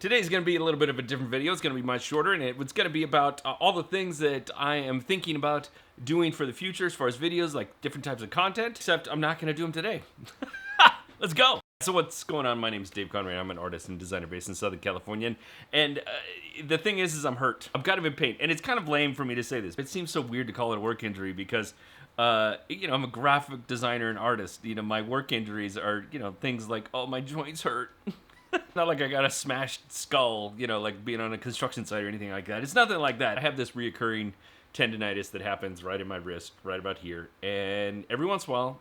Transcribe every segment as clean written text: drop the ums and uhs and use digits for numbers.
Today's going to be a little bit of a different video. It's going to be much shorter, and it's going to be about all the things that I am thinking about doing for the future as far as videos, like different types of content, except I'm not going to do them today. Let's go. So what's going on? My name is Dave Conrad. I'm an artist and designer based in Southern California, and the thing is I'm hurt. I'm kind of in pain, and it's kind of lame for me to say this. It seems so weird to call it a work injury because I'm a graphic designer and artist. My work injuries are, things like, oh, my joints hurt. Not like I got a smashed skull, like being on a construction site or anything like that. It's nothing like that. I have this reoccurring tendonitis that happens right in my wrist, right about here. And every once in a while,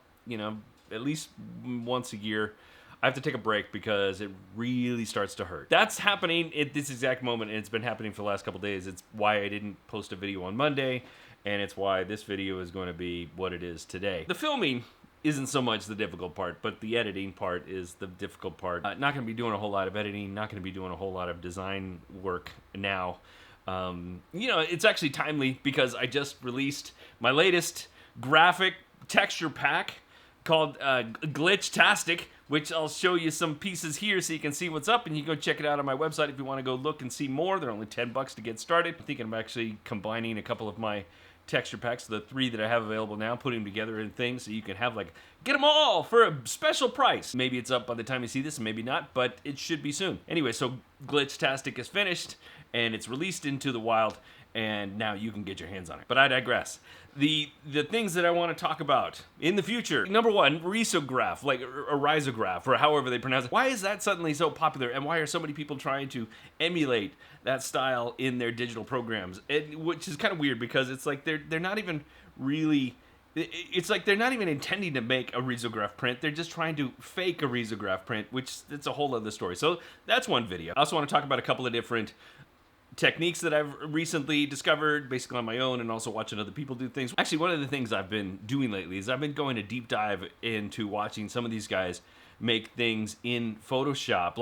at least once a year, I have to take a break because it really starts to hurt. That's happening at this exact moment, and it's been happening for the last couple days. It's why I didn't post a video on Monday, and it's why this video is going to be what it is today. The filming isn't so much the difficult part, but the editing part is the difficult part. Not going to be doing a whole lot of editing, not going to be doing a whole lot of design work now. It's actually timely because I just released my latest graphic texture pack called Glitchtastic, which I'll show you some pieces here so you can see what's up, and you can go check it out on my website if you want to go look and see more. They're only $10 to get started. I'm thinking of actually combining a couple of my texture packs, the 3 that I have available now, putting them together in things so you can have get them all for a special price. Maybe it's up by the time you see this, maybe not, but it should be soon. Anyway, so Glitchtastic is finished and it's released into the wild, and now you can get your hands on it. But I digress. The things that I want to talk about in the future. Number one, risograph, or risograph, or however they pronounce it. Why is that suddenly so popular, and why are so many people trying to emulate that style in their digital programs? Which is kind of weird because it's like they're not even really... It's like they're not even intending to make a risograph print. They're just trying to fake a risograph print, which it's a whole other story. So that's one video. I also want to talk about a couple of different techniques that I've recently discovered, basically on my own, and also watching other people do things. Actually, one of the things I've been doing lately is I've been going a deep dive into watching some of these guys make things in Photoshop.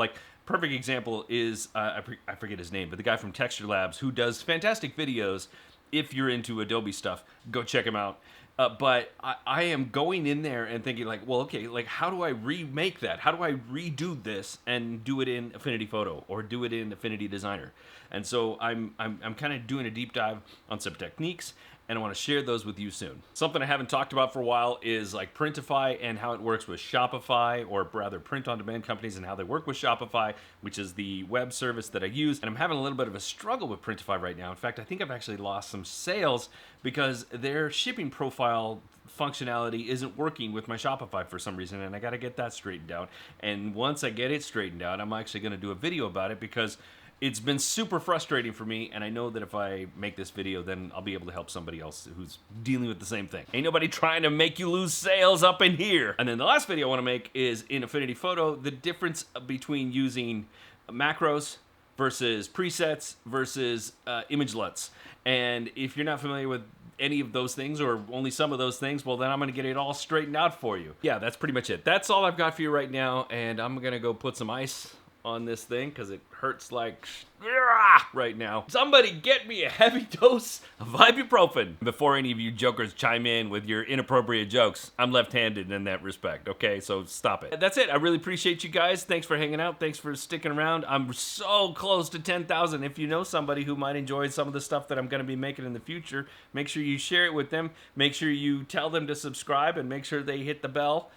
Perfect example is, I forget his name, but the guy from Texture Labs who does fantastic videos. If you're into Adobe stuff, go check him out. But I am going in there and thinking how do I remake that? How do I redo this and do it in Affinity Photo or do it in Affinity Designer? And so I'm kind of doing a deep dive on some techniques, and I want to share those with you soon. Something I haven't talked about for a while is Printify and how it works with Shopify, or rather print-on-demand companies and how they work with Shopify, which is the web service that I use. And I'm having a little bit of a struggle with Printify right now. In fact, I think I've actually lost some sales because their shipping profile functionality isn't working with my Shopify for some reason, and I got to get that straightened out. And once I get it straightened out, I'm actually going to do a video about it because it's been super frustrating for me, and I know that if I make this video, then I'll be able to help somebody else who's dealing with the same thing. Ain't nobody trying to make you lose sales up in here. And then the last video I want to make is in Affinity Photo, the difference between using macros versus presets versus image LUTs. And if you're not familiar with any of those things or only some of those things, well, then I'm going to get it all straightened out for you. Yeah, that's pretty much it. That's all I've got for you right now, and I'm going to go put some ice on this thing because it hurts right now. Somebody get me a heavy dose of ibuprofen before any of you jokers chime in with your inappropriate jokes. I'm left-handed in that respect, okay? So stop it. That's it. I really appreciate you guys. Thanks for hanging out. Thanks for sticking around. I'm so close to 10,000. If you know somebody who might enjoy some of the stuff that I'm going to be making in the future, make sure you share it with them. Make sure you tell them to subscribe and make sure they hit the bell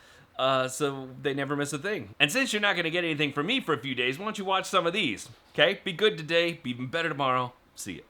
so they never miss a thing. And since you're not going to get anything from me for a few days, why don't you watch some of these, okay? Be good today, be even better tomorrow. See ya.